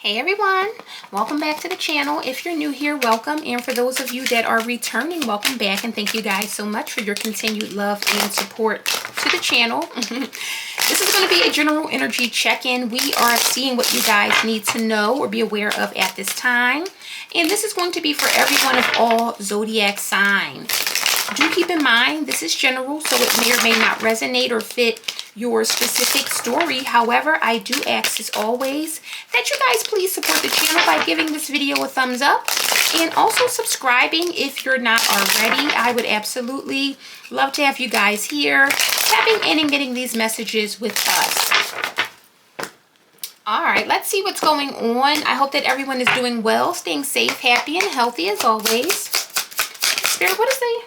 Hey everyone, welcome back to the channel. If you're new here, welcome, and for those of you that are returning, welcome back, and thank you guys so much for your continued love and support to the channel. This is going to be a general energy check-in. We are seeing what you guys need to know or be aware of at this time, and this is going to be for everyone of all zodiac signs. Do keep in mind this is general, so it may or may not resonate or fit your specific story. However, I do ask as always that you guys please support the channel by giving this video a thumbs up and also subscribing if you're not already. I would absolutely love to have you guys here tapping in and getting these messages with us. All right, let's see what's going on. I hope that everyone is doing well, staying safe, happy, and healthy as always. Spirit, what is the...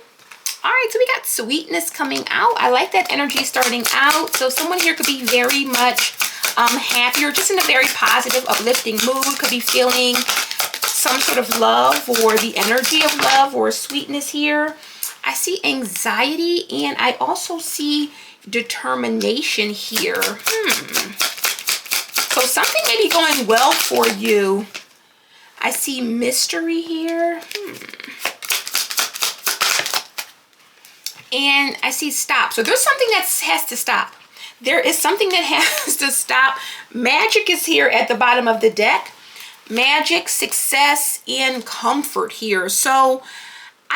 All right, so we got sweetness coming out. I like that energy starting out. So someone here could be very much happy or just in a very positive, uplifting mood. Could be feeling some sort of love or the energy of love or sweetness here. I see anxiety and I also see determination here. So something may be going well for you. I see mystery here. And I see stop. So there's something that has to stop. There is something that has to stop. Magic is here at the bottom of the deck. Magic, success, and comfort here. So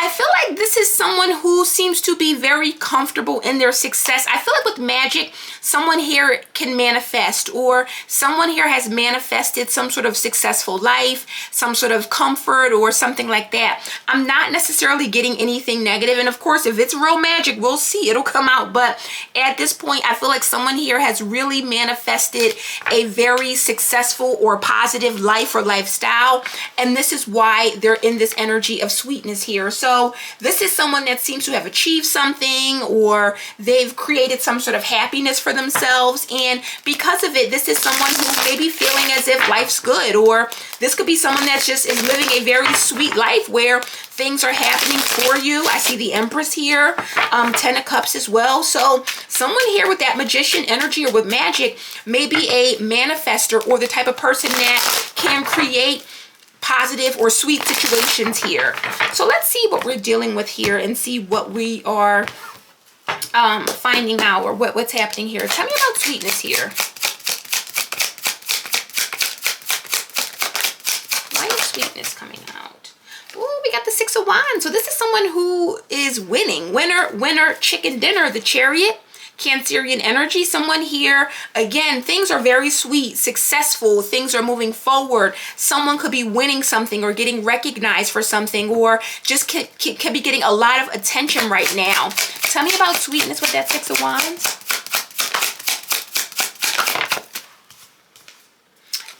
I feel like this is someone who seems to be very comfortable in their success. I feel like with magic, someone here can manifest, or someone here has manifested some sort of successful life, some sort of comfort or something like that. I'm not necessarily getting anything negative. And of course, if it's real magic, we'll see, it'll come out. But at this point, I feel like someone here has really manifested a very successful or positive life or lifestyle. And this is why they're in this energy of sweetness here. So this is someone that seems to have achieved something, or they've created some sort of happiness for themselves. And because of it, this is someone who may be feeling as if life's good, or this could be someone that just is living a very sweet life where things are happening for you. I see the Empress here, 10 of Cups as well. So someone here with that magician energy or with magic may be a manifester or the type of person that can create positive or sweet situations here. So let's see what we're dealing with here and see what we are finding out, or what's happening here. Tell me about sweetness here. Why is sweetness coming out? Oh, we got the Six of Wands. So this is someone who is winning. Winner, chicken dinner, the Chariot. Cancerian energy. Someone here, again, things are very sweet, successful, things are moving forward. Someone could be winning something or getting recognized for something, or just can be getting a lot of attention right now. Tell me about sweetness with that Six of Wands.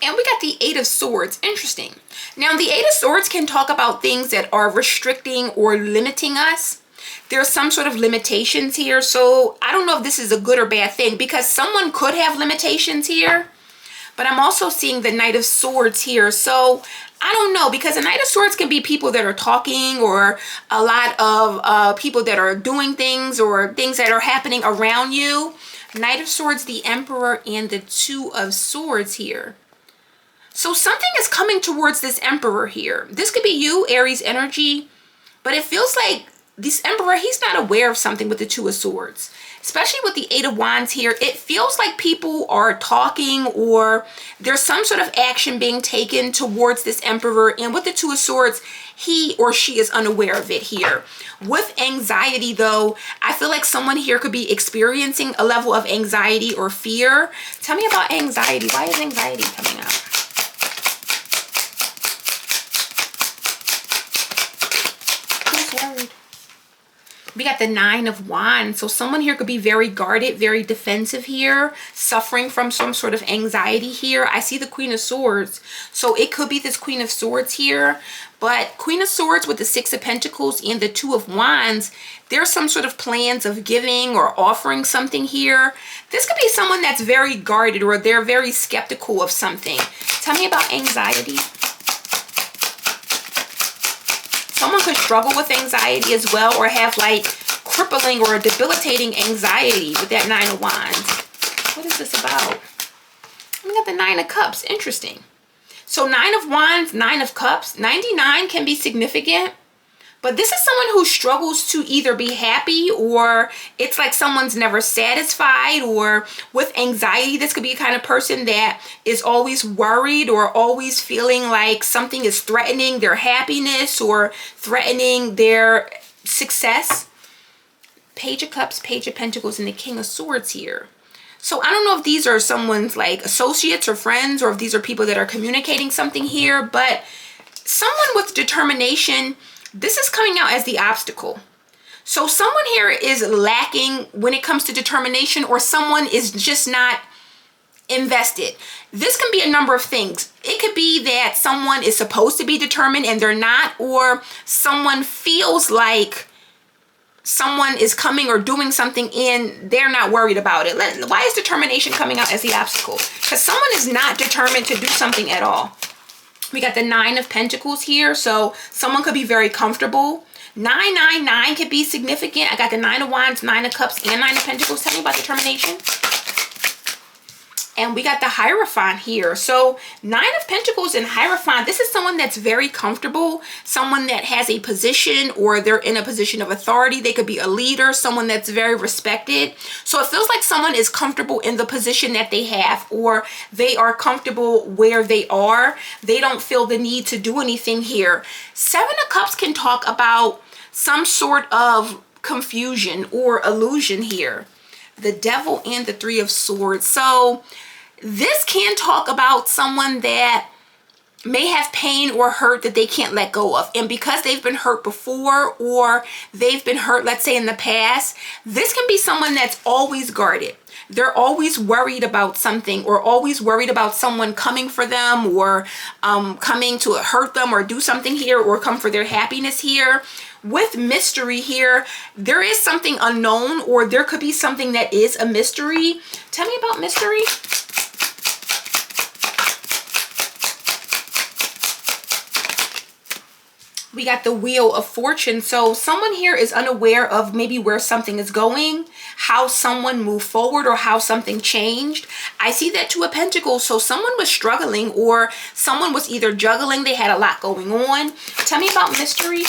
And we got the Eight of Swords. Interesting. Now, the Eight of Swords can talk about things that are restricting or limiting us. There's some sort of limitations here. So I don't know if this is a good or bad thing, because someone could have limitations here. But I'm also seeing the Knight of Swords here. So I don't know, because the Knight of Swords can be people that are talking, or a lot of people that are doing things, or things that are happening around you. Knight of Swords, the Emperor, and the Two of Swords here. So something is coming towards this Emperor here. This could be you, Aries energy, but it feels like this Emperor, he's not aware of something with the Two of Swords, especially with the Eight of Wands here. It feels like people are talking, or there's some sort of action being taken towards this Emperor. And with the Two of Swords, he or she is unaware of it here. With anxiety, though, I feel like someone here could be experiencing a level of anxiety or fear. Tell me about anxiety. Why is anxiety coming out? Who's worried? We got the Nine of Wands. So someone here could be very guarded, very defensive here, suffering from some sort of anxiety here. I see the Queen of Swords. So it could be this Queen of Swords here. But Queen of Swords with the Six of Pentacles and the Two of Wands, there's some sort of plans of giving or offering something here. This could be someone that's very guarded, or they're very skeptical of something. Tell me about anxiety. Someone could struggle with anxiety as well, or have like crippling or debilitating anxiety with that Nine of Wands. What is this about? We got the Nine of Cups. Interesting. So 9 of Wands, 9 of Cups, 99 can be significant. But this is someone who struggles to either be happy, or it's like someone's never satisfied, or with anxiety. This could be a kind of person that is always worried or always feeling like something is threatening their happiness or threatening their success. Page of Cups, Page of Pentacles, and the King of Swords here. So I don't know if these are someone's like associates or friends, or if these are people that are communicating something here, but someone with determination. This is coming out as the obstacle. So someone here is lacking when it comes to determination, or someone is just not invested. This can be a number of things. It could be that someone is supposed to be determined and they're not, or someone feels like someone is coming or doing something and they're not worried about it. Why is determination coming out as the obstacle? Because someone is not determined to do something at all. We got the 9 of Pentacles here, so someone could be very comfortable. 999 could be significant. I got the 9 of Wands, 9 of Cups, and 9 of Pentacles. Tell me about determination. And we got the Hierophant here. So 9 of Pentacles and Hierophant, this is someone that's very comfortable, someone that has a position, or they're in a position of authority. They could be a leader, someone that's very respected. So it feels like someone is comfortable in the position that they have, or they are comfortable where they are. They don't feel the need to do anything here. 7 of Cups can talk about some sort of confusion or illusion here. The Devil and the 3 of Swords. So this can talk about someone that may have pain or hurt that they can't let go of. And because they've been hurt before, or they've been hurt, let's say in the past, this can be someone that's always guarded. They're always worried about something, or always worried about someone coming for them, or coming to hurt them or do something here, or come for their happiness here. With mystery here, there is something unknown, or there could be something that is a mystery. Tell me about mystery. We got the Wheel of Fortune. So someone here is unaware of maybe where something is going, how someone moved forward, or how something changed. I see that 2 of Pentacles. So someone was struggling, or someone was either juggling. They had a lot going on. Tell me about mystery.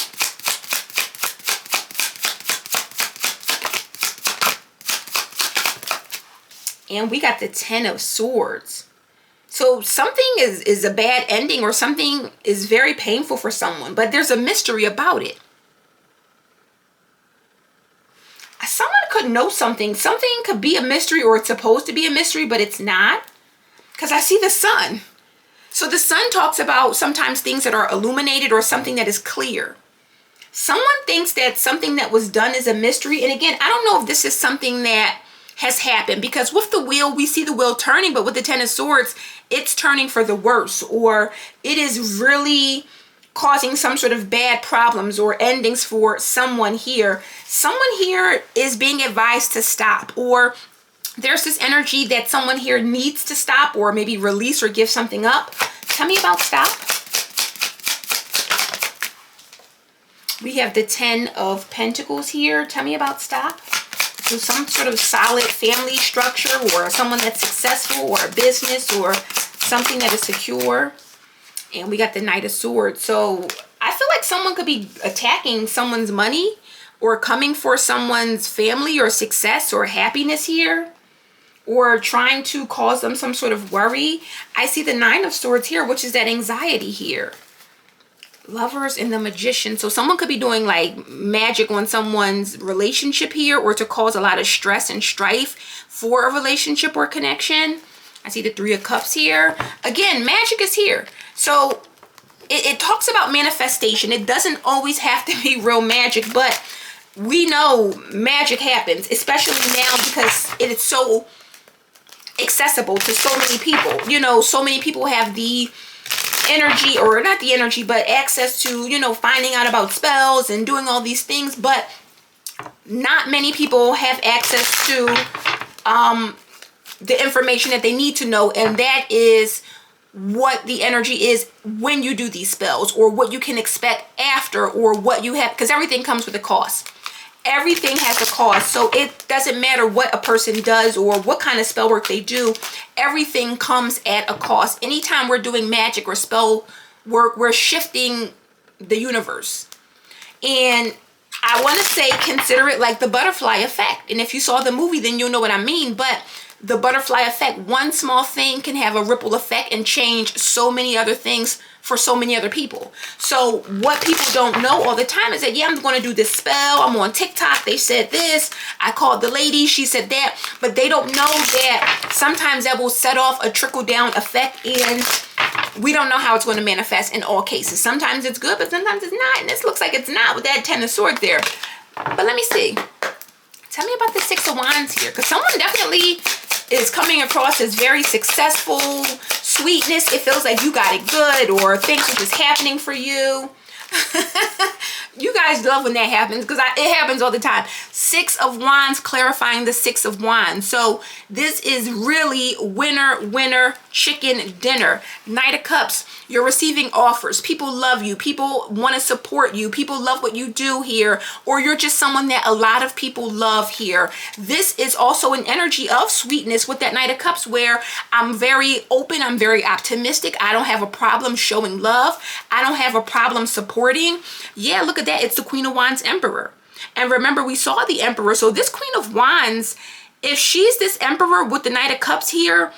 And we got the 10 of Swords. So something is a bad ending, or something is very painful for someone, but there's a mystery about it. Someone could know something. Something could be a mystery, or it's supposed to be a mystery, but it's not. Because I see the Sun. So the Sun talks about sometimes things that are illuminated, or something that is clear. Someone thinks that something that was done is a mystery. And again, I don't know if this is something that has happened, because with the wheel, we see the wheel turning, but with the 10 of Swords, it's turning for the worse, or it is really causing some sort of bad problems or endings for someone here. Someone here is being advised to stop, or there's this energy that someone here needs to stop, or maybe release or give something up. Tell me about stop. We have the 10 of Pentacles here. Tell me about stop. So some sort of solid family structure, or someone that's successful, or a business, or something that is secure. And we got the Knight of Swords. So I feel like someone could be attacking someone's money, or coming for someone's family or success or happiness here, or trying to cause them some sort of worry. I see the 9 of Swords here, which is that anxiety here. Lovers and the Magician. So someone could be doing like magic on someone's relationship here, or to cause a lot of stress and strife for a relationship or connection. I see the 3 of Cups here. Again, magic is here. So it talks about manifestation. It doesn't always have to be real magic, but we know magic happens, especially now because it is so accessible to so many people. You know, so many people have the energy, or not the energy, but access to, you know, finding out about spells and doing all these things, but not many people have access to the information that they need to know, and that is what the energy is when you do these spells, or what you can expect after, or what you have, because everything comes with a cost. Everything has a cost. So it doesn't matter what a person does or what kind of spell work they do. Everything comes at a cost. Anytime we're doing magic or spell work, we're shifting the universe. And I want to say, consider it like the butterfly effect. And if you saw the movie, then you'll know what I mean. But the butterfly effect, one small thing can have a ripple effect and change so many other things for so many other people. So what people don't know all the time is that, yeah, I'm going to do this spell. I'm on TikTok. They said this. I called the lady. She said that. But they don't know that sometimes that will set off a trickle down effect, and we don't know how it's going to manifest in all cases. Sometimes it's good, but sometimes it's not. And this looks like it's not with that 10 of Swords there. But let me see. Tell me about the 6 of Wands here, because someone definitely is coming across as very successful, sweetness. It feels like you got it good, or things are just happening for you. You guys love when that happens, because it happens all the time. 6 of Wands clarifying the 6 of Wands. So this is really winner chicken dinner. Knight of Cups. You're receiving offers. People love you. People want to support you. People love what you do here. Or you're just someone that a lot of people love here. This is also an energy of sweetness with that Knight of Cups, where I'm very open. I'm very optimistic. I don't have a problem showing love. I don't have a problem supporting. Yeah, look at that. It's the Queen of Wands Emperor. And remember, we saw the Emperor. So this Queen of Wands, if she's this Emperor with the Knight of Cups here,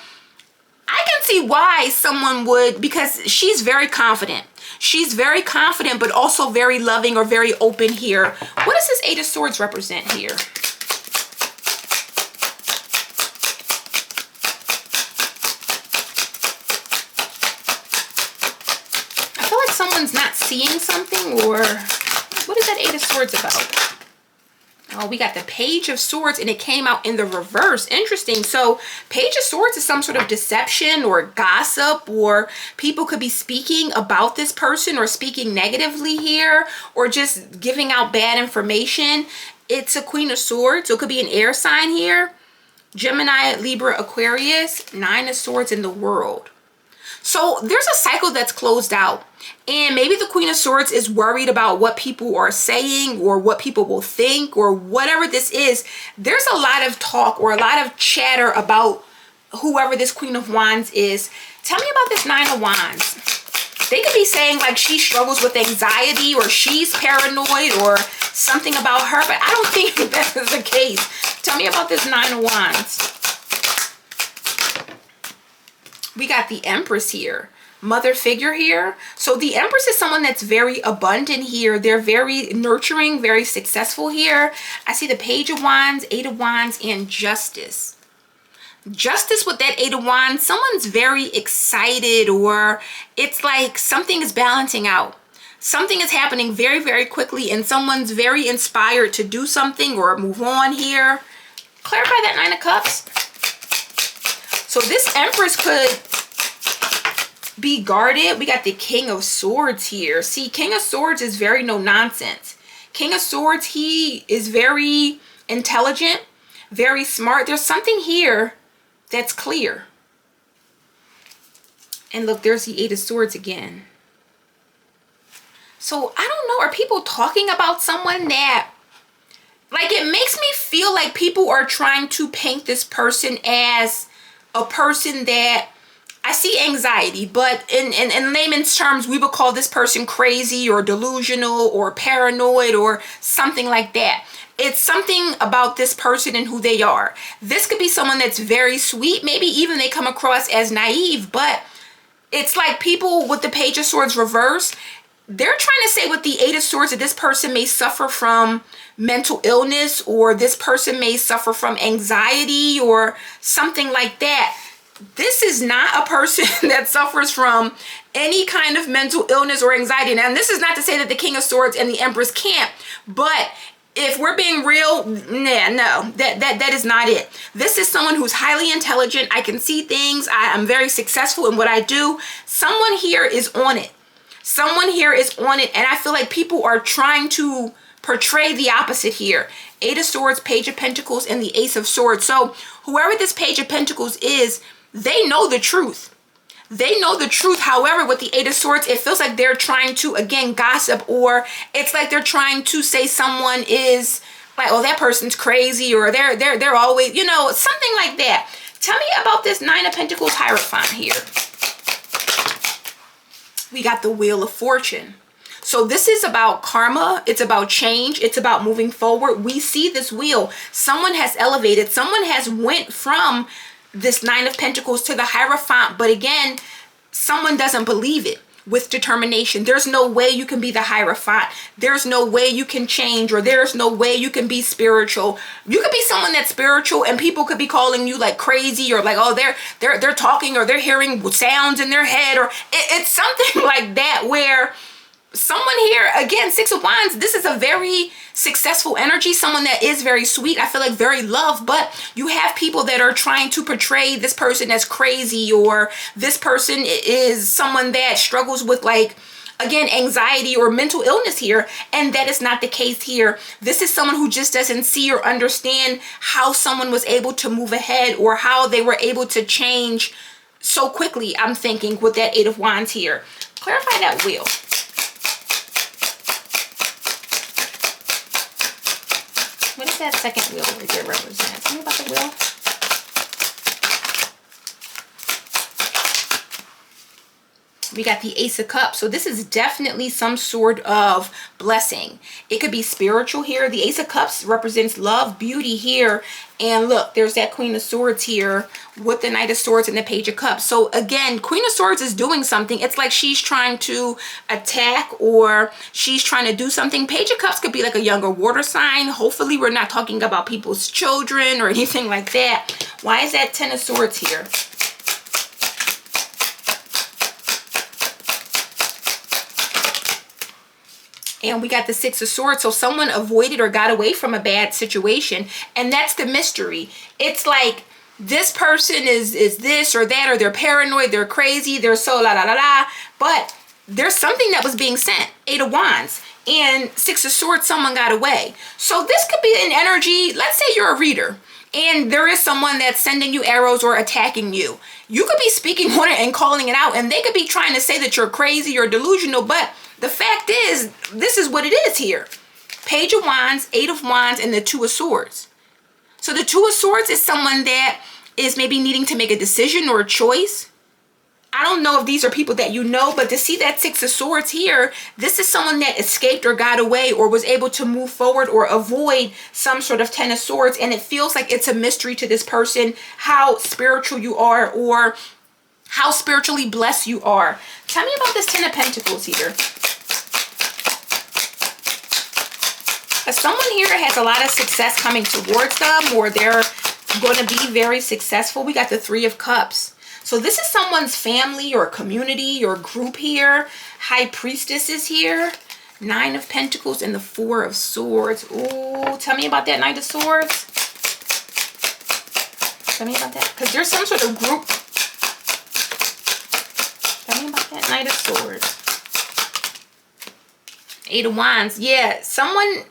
I can see why someone would, because she's very confident. She's very confident, but also very loving or very open here. What does this 8 of Swords represent here? I feel like someone's not seeing something, or what is that 8 of Swords about? Oh, we got the Page of Swords, and it came out in the reverse. Interesting. So Page of Swords is some sort of deception or gossip, or people could be speaking about this person or speaking negatively here, or just giving out bad information. It's a Queen of Swords, so it could be an air sign here. Gemini, Libra, Aquarius, 9 of Swords in the World. So there's a cycle that's closed out, and maybe the Queen of Swords is worried about what people are saying or what people will think or whatever this is. There's a lot of talk or a lot of chatter about whoever this Queen of Wands is. Tell me about this 9 of Wands. They could be saying like she struggles with anxiety, or she's paranoid, or something about her, but I don't think that is the case. Tell me about this 9 of Wands. We got the Empress here, mother figure here. So the Empress is someone that's very abundant here. They're very nurturing, very successful here. I see the Page of Wands, 8 of Wands, and Justice. Justice with that 8 of Wands, someone's very excited, or it's like something is balancing out. Something is happening very, very quickly, and someone's very inspired to do something or move on here. Clarify that 9 of Cups. So this Empress could be guarded. We got the King of Swords here. See, King of Swords is very no nonsense. King of Swords, he is very intelligent, very smart. There's something here that's clear. And look, there's the 8 of Swords again. So I don't know, are people talking about someone that, like, it makes me feel like people are trying to paint this person as a person that, I see anxiety, but in layman's terms, we would call this person crazy or delusional or paranoid or something like that. It's something about this person and who they are. This could be someone that's very sweet. Maybe even they come across as naive, but it's like people with the Page of Swords reverse, they're trying to say with the 8 of Swords that this person may suffer from mental illness, or this person may suffer from anxiety or something like that. This is not a person that suffers from any kind of mental illness or anxiety. Now, and this is not to say that the King of Swords and the Empress can't, but if we're being real, no, that is not it. This is someone who's highly intelligent. I can see things. I'm very successful in what I do. Someone here is on it. Someone here is on it, and I feel like people are trying to portray the opposite here. 8 of Swords, Page of Pentacles, and the Ace of Swords. So whoever this Page of Pentacles is, they know the truth. They know the truth. However, with the 8 of Swords, it feels like they're trying to, again, gossip, or it's like they're trying to say someone is like, oh, that person's crazy, or they're always, you know, something like that. Tell me about this Nine of Pentacles Hierophant here. We got the Wheel of Fortune. So this is about karma. It's about change. It's about moving forward. We see this wheel. Someone has elevated. Someone has went from this Nine of Pentacles to the Hierophant. But again, someone doesn't believe it with determination. There's no way you can be the Hierophant. There's no way you can change, or there's no way you can be spiritual. You could be someone that's spiritual and people could be calling you like crazy, or like, oh, they're talking, or they're hearing sounds in their head, or it's something like that, where someone here, again, Six of Wands, this is a very successful energy, someone that is very sweet, I feel like very loved, but you have people that are trying to portray this person as crazy, or this person is someone that struggles with, like, again, anxiety or mental illness here, and that is not the case here. This is someone who just doesn't see or understand how someone was able to move ahead, or how they were able to change so quickly, I'm thinking, with that Eight of Wands here. Clarify that wheel. What does that second wheel right there represent? Tell me about the wheel. We got the Ace of Cups. So this is definitely some sort of blessing. It could be spiritual here. The Ace of Cups represents love, beauty here. And look, there's that Queen of Swords here with the Knight of Swords and the Page of Cups. So again, Queen of Swords is doing something. It's like she's trying to attack, or she's trying to do something. Page of Cups could be like a younger water sign. Hopefully we're not talking about people's children or anything like that. Why is that Ten of Swords here? And we got the Six of Swords. So someone avoided or got away from a bad situation. And that's the mystery. It's like this person is this or that, or they're paranoid, they're crazy, they're so la la la la. But there's something that was being sent. Eight of Wands and Six of Swords, someone got away. So this could be an energy. Let's say you're a reader and there is someone that's sending you arrows or attacking you. You could be speaking on it and calling it out, and they could be trying to say that you're crazy or delusional, but the fact is, this is what it is here. Page of Wands, Eight of Wands, and the Two of Swords. So the Two of Swords is someone that is maybe needing to make a decision or a choice. I don't know if these are people that you know, but to see that Six of Swords here, this is someone that escaped or got away or was able to move forward or avoid some sort of Ten of Swords. And it feels like it's a mystery to this person how spiritual you are, or how spiritually blessed you are. Tell me about this Ten of Pentacles here. Someone here has a lot of success coming towards them, or they're going to be very successful. We got the Three of Cups. So this is someone's family or community or group here. High Priestess is here. Nine of Pentacles and the Four of Swords. Ooh, tell me about that Knight of Swords. Tell me about that. Because there's some sort of group. Tell me about that Knight of Swords. Eight of Wands. Yeah, someone...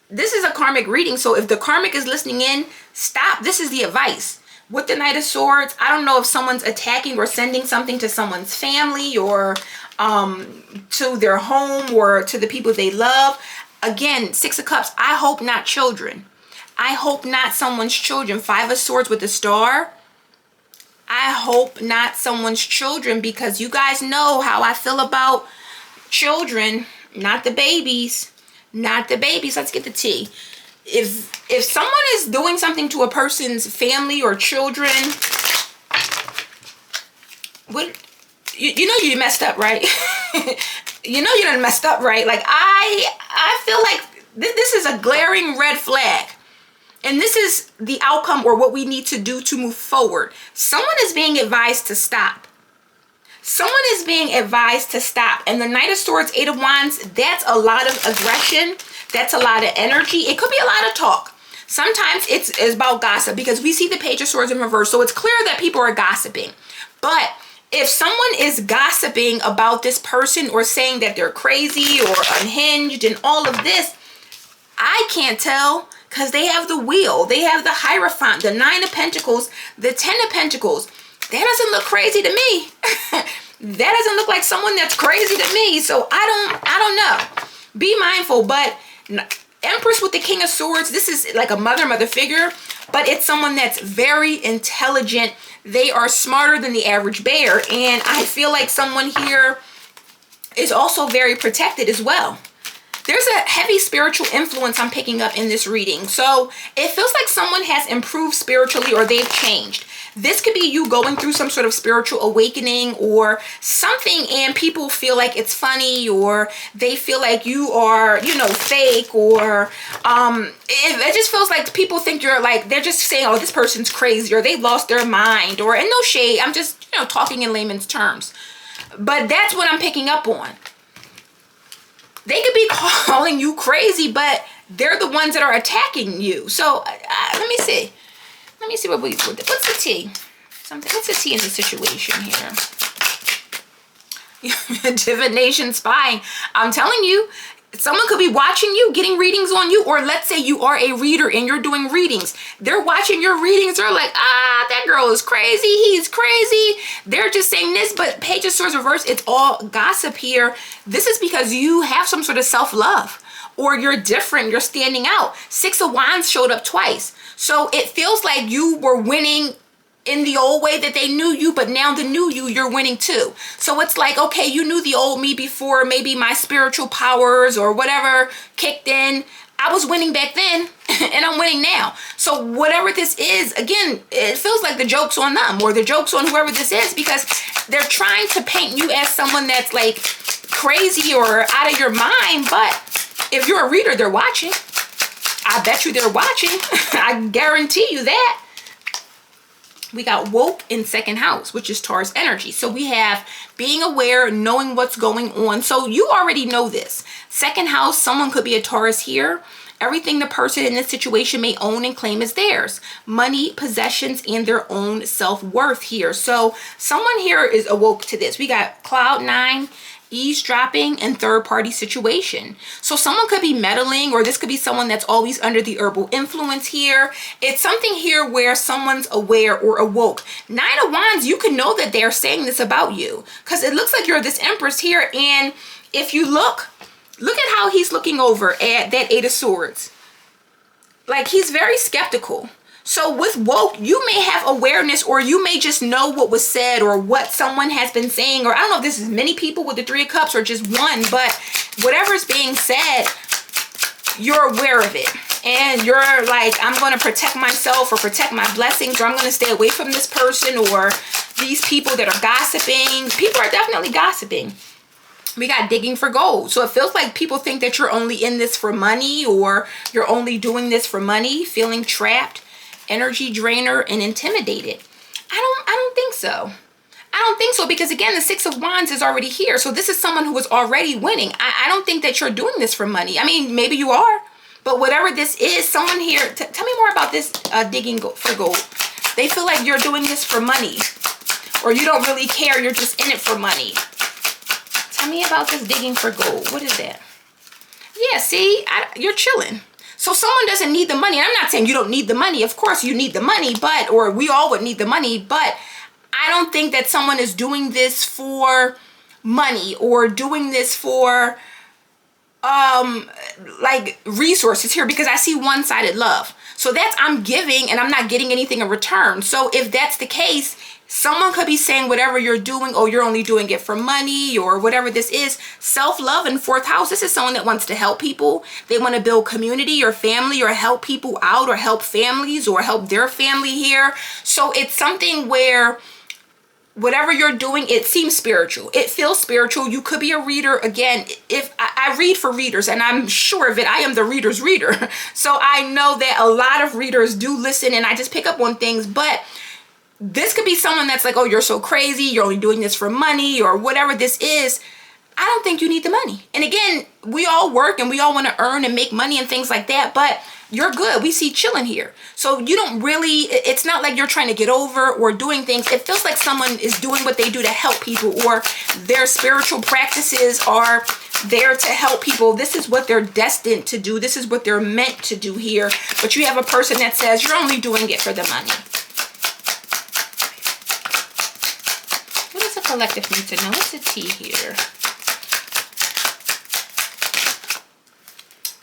This is a karmic reading, so if the karmic is listening in, stop. This is the advice. With the Knight of Swords, I don't know if someone's attacking or sending something to someone's family, or to their home, or to the people they love. Again, Six of Cups, I hope not children. I hope not someone's children. Five of Swords with the Star. I hope not someone's children, because you guys know how I feel about children, not the babies. Not the babies. Let's get the tea. If someone is doing something to a person's family or children, what you know you messed up, right? You know you done messed up, right? Like I feel like this is a glaring red flag. And this is the outcome, or what we need to do to move forward. Someone is being advised to stop. Someone is being advised to stop. And the Knight of Swords, Eight of Wands, that's a lot of aggression. That's a lot of energy. It could be a lot of talk. Sometimes it's about gossip, because we see the Page of Swords in reverse. So it's clear that people are gossiping. But if someone is gossiping about this person, or saying that they're crazy or unhinged and all of this, I can't tell, because they have the Wheel. They have the Hierophant, the Nine of Pentacles, the Ten of Pentacles. That doesn't look crazy to me. That doesn't look like someone that's crazy to me. So I don't know. Be mindful. But Empress with the King of Swords, this is like a mother figure, but it's someone that's very intelligent. They are smarter than the average bear. And I feel like someone here is also very protected as well. There's a heavy spiritual influence I'm picking up in this reading. So it feels like someone has improved spiritually or they've changed. This could be you going through some sort of spiritual awakening or something, and people feel like it's funny, or they feel like you are, you know, fake, or it just feels like people think you're like, they're just saying, oh, this person's crazy, or they've lost their mind, or, and no shade, I'm just, you know, talking in layman's terms. But that's what I'm picking up on. They could be calling you crazy, but they're the ones that are attacking you. So let me see. Let me see what's the tea? What's the tea in the situation here? Divination, spying. I'm telling you, someone could be watching you, getting readings on you, or let's say you are a reader and you're doing readings. They're watching your readings. They're like, that girl is crazy. He's crazy. They're just saying this, but Page of Swords reverse, it's all gossip here. This is because you have some sort of self-love, or you're different. You're standing out. Six of Wands showed up twice. So it feels like you were winning in the old way that they knew you, but now the new you, you're winning too. So it's like, okay, you knew the old me before, maybe my spiritual powers or whatever kicked in. I was winning back then and I'm winning now. So whatever this is, again, it feels like the joke's on them or the joke's on whoever this is, because they're trying to paint you as someone that's like crazy or out of your mind. But if you're a reader, they're watching. I bet you they're watching. I guarantee you that. We got woke in second house, which is Taurus energy. So we have being aware, knowing what's going on. So you already know this. Second house, someone could be a Taurus here. Everything the person in this situation may own and claim is theirs. Money, possessions, and their own self-worth here. So someone here is awoke to this. We got Cloud 9, eavesdropping, and third-party situation. So someone could be meddling, or this could be someone that's always under the herbal influence here. It's something here where someone's aware or awoke. Nine of Wands, you can know that they're saying this about you, because it looks like you're this Empress here. And if you look at how he's looking over at that Eight of Swords. Like, he's very skeptical. So with woke, you may have awareness, or you may just know what was said or what someone has been saying, or I don't know if this is many people with the Three of Cups or just one, but whatever's being said, you're aware of it. And you're like, I'm going to protect myself or protect my blessings, or I'm going to stay away from this person or these people that are gossiping. People are definitely gossiping. We got digging for gold. So it feels like people think that you're only in this for money, or you're only doing this for money, feeling trapped, energy drainer, and intimidated. I don't think so. I don't think so, because again, the Six of Wands is already here. So this is someone who is already winning. I don't think that you're doing this for money. I mean, maybe you are, but whatever this is, someone here, tell me more about this digging for gold. They feel like you're doing this for money, or you don't really care. You're just in it for money. Tell me about this digging for gold. What is that? Yeah, see, you're chilling. So someone doesn't need the money. And I'm not saying you don't need the money. Of course you need the money, but, or we all would need the money, but I don't think that someone is doing this for money or doing this for like resources here, because I see one-sided love. So that's, I'm giving and I'm not getting anything in return. So if that's the case, someone could be saying whatever you're doing, oh, you're only doing it for money, or whatever this is. Self-love in fourth house. This is someone that wants to help people. They want to build community or family, or help people out, or help families, or help their family here. So it's something where whatever you're doing, it seems spiritual. It feels spiritual. You could be a reader. Again, if I read for readers, and I'm sure of it, I am the reader's reader. So I know that a lot of readers do listen, and I just pick up on things. But this could be someone that's like, oh, you're so crazy, you're only doing this for money, or whatever this is. I don't think you need the money. And again, we all work and we all want to earn and make money and things like that, but you're good. We see chilling here. So you don't really, it's not like you're trying to get over or doing things. It feels like someone is doing what they do to help people, or their spiritual practices are there to help people. This is what they're destined to do. This is what they're meant to do here. But you have a person that says you're only doing it for the money. What does the collective need to know? What's the tea here?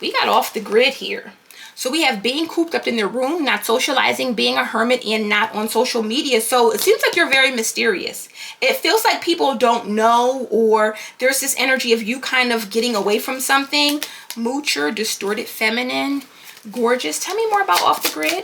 We got off the grid here. So we have being cooped up in their room, not socializing, being a hermit, and not on social media. So it seems like you're very mysterious. It feels like people don't know, or there's this energy of you kind of getting away from something. Moocher, distorted feminine, gorgeous. Tell me more about off the grid.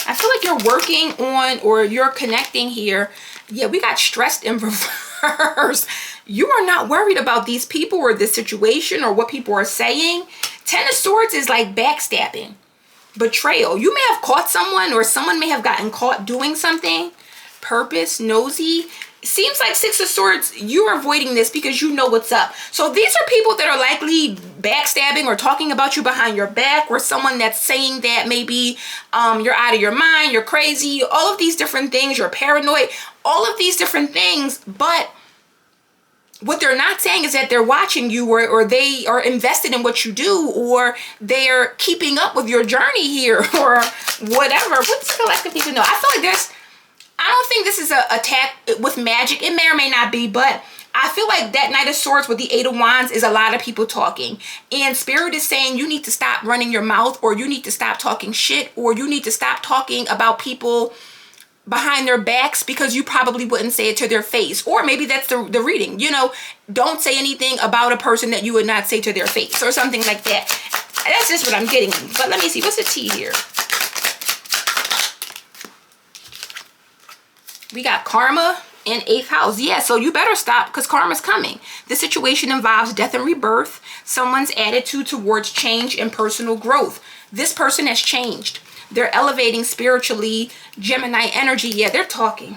I feel like you're working on, or you're connecting here. Yeah, we got stressed in reverse. You are not worried about these people or this situation or what people are saying. Ten of Swords is like backstabbing, betrayal. You may have caught someone, or someone may have gotten caught doing something. Purpose, nosy. Seems like Six of Swords, you're avoiding this because you know what's up. So these are people that are likely backstabbing or talking about you behind your back, or someone that's saying that maybe you're out of your mind, you're crazy, all of these different things, you're paranoid, all of these different things. But what they're not saying is that they're watching you, or they are invested in what you do, or they're keeping up with your journey here, or whatever. What's the collective need to know? I feel like I don't think this is an attack with magic. It may or may not be, but I feel like that Knight of Swords with the Eight of Wands is a lot of people talking. And Spirit is saying you need to stop running your mouth, or you need to stop talking shit, or you need to stop talking about people behind their backs, because you probably wouldn't say it to their face. Or maybe that's the reading, you know, don't say anything about a person that you would not say to their face, or something like that. That's just what I'm getting. But let me see, what's the tea here? We got karma in 8th house. Yeah, so you better stop, because karma's coming. This situation involves death and rebirth, someone's attitude towards change and personal growth. This person has changed. They're elevating spiritually. Gemini energy. Yeah, they're talking.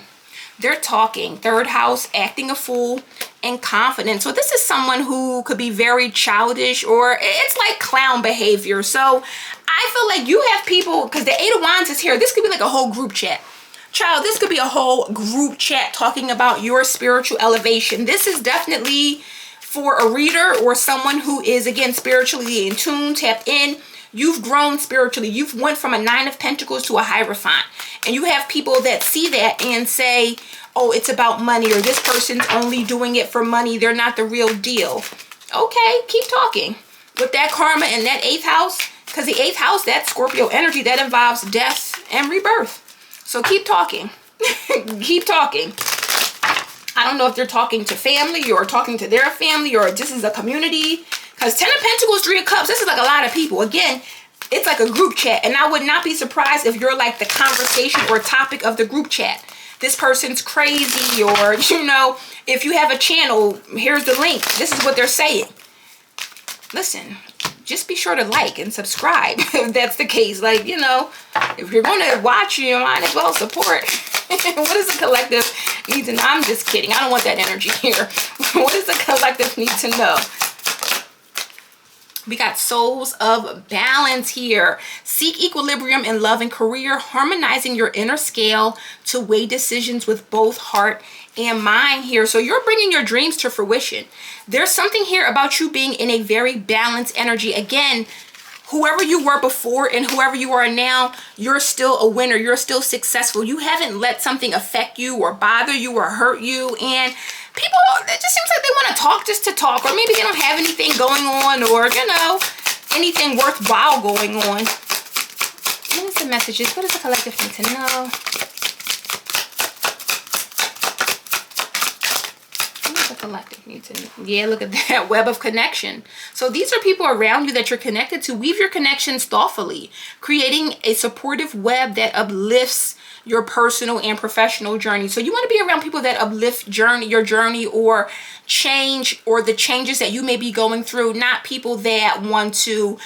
They're talking. 3rd house, acting a fool and confident. So this is someone who could be very childish, or it's like clown behavior. So I feel like you have people, because the 8 of Wands is here. This could be like a whole group chat. Child, this could be a whole group chat talking about your spiritual elevation. This is definitely for a reader, or someone who is, again, spiritually in tune, tapped in. You've grown spiritually. You've went from a 9 of Pentacles to a Hierophant. And you have people that see that and say, oh, it's about money, or this person's only doing it for money. They're not the real deal. Okay, keep talking. With that karma and that 8th house, because the 8th house, that's Scorpio energy, that involves death and rebirth. So keep talking. Keep talking. I don't know if they're talking to family, or talking to their family, or this is a community. Because 10 of Pentacles, 3 of Cups, this is like a lot of people. Again, it's like a group chat. And I would not be surprised if you're like the conversation or topic of the group chat. This person's crazy, or, you know, if you have a channel, here's the link. This is what they're saying. Listen, just be sure to like and subscribe if that's the case. Like, you know, if you're going to watch, you might as well support. What does the collective need to know? I'm just kidding. I don't want that energy here. What does the collective need to know? We got souls of balance here. Seek equilibrium in love and career, harmonizing your inner scale to weigh decisions with both heart and mind here. So you're bringing your dreams to fruition. There's something here about you being in a very balanced energy. Again, whoever you were before and whoever you are now, you're still a winner. You're still successful. You haven't let something affect you or bother you or hurt you. And people, it just seems like they want to talk just to talk, or maybe they don't have anything going on, or, you know, anything worthwhile going on. What is the messages? What does the collective need to know? Collective need to know. Yeah, look at that web of connection. So these are people around you that you're connected to. Weave your connections thoughtfully, creating a supportive web that uplifts your personal and professional journey. So you want to be around people that uplift your journey, or change, or the changes that you may be going through, not people that want to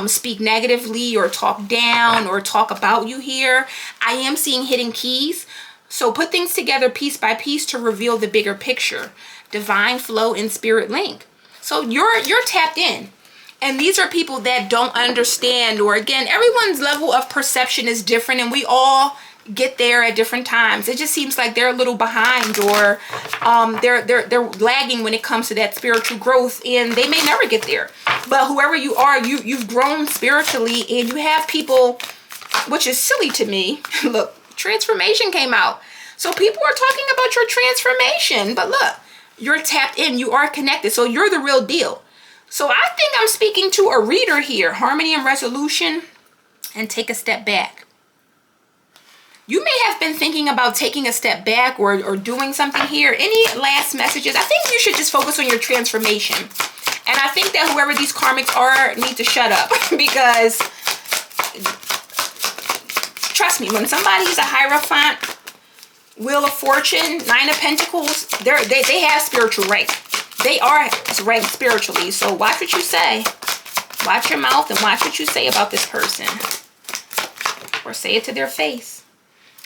speak negatively or talk down or talk about you here. I am seeing hidden keys. So put things together piece by piece to reveal the bigger picture. Divine flow and spirit link. So you're tapped in. And these are people that don't understand, or, again, everyone's level of perception is different, and we all get there at different times. It just seems like they're a little behind, or they're lagging when it comes to that spiritual growth, and they may never get there. But whoever you are, you've grown spiritually, and you have people, which is silly to me. Look, transformation came out. So people are talking about your transformation, but look, you're tapped in, you are connected, so you're the real deal. So I think I'm speaking to a reader here. Harmony and resolution, and take a step back. You may have been thinking about taking a step back or doing something here. Any last messages? I think you should just focus on your transformation. And I think that whoever these karmics are need to shut up because trust me, when somebody's a Hierophant, Wheel of Fortune, Nine of Pentacles, they have spiritual rank. They are ranked spiritually. So watch what you say. Watch your mouth and watch what you say about this person. Or say it to their face.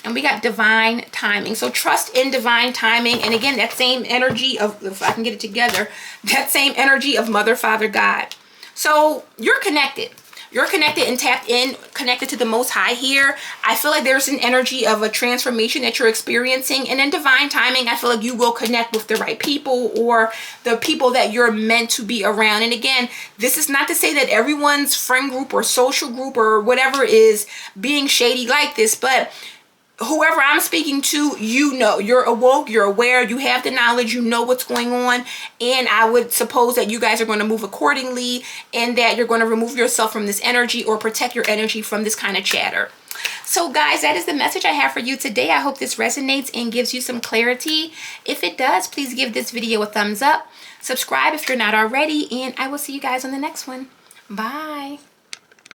And we got divine timing. So trust in divine timing. And again, that same energy of, if I can get it together, that same energy of Mother, Father, God. So you're connected. You're connected and tapped in, connected to the Most High here. I feel like there's an energy of a transformation that you're experiencing. And in divine timing, I feel like you will connect with the right people or the people that you're meant to be around. And again, this is not to say that everyone's friend group or social group or whatever is being shady like this, but whoever I'm speaking to, you know, you're awoke, you're aware, you have the knowledge, you know what's going on. And I would suppose that you guys are going to move accordingly and that you're going to remove yourself from this energy or protect your energy from this kind of chatter. So guys, that is the message I have for you today. I hope this resonates and gives you some clarity. If it does, please give this video a thumbs up. Subscribe if you're not already, and I will see you guys on the next one. Bye.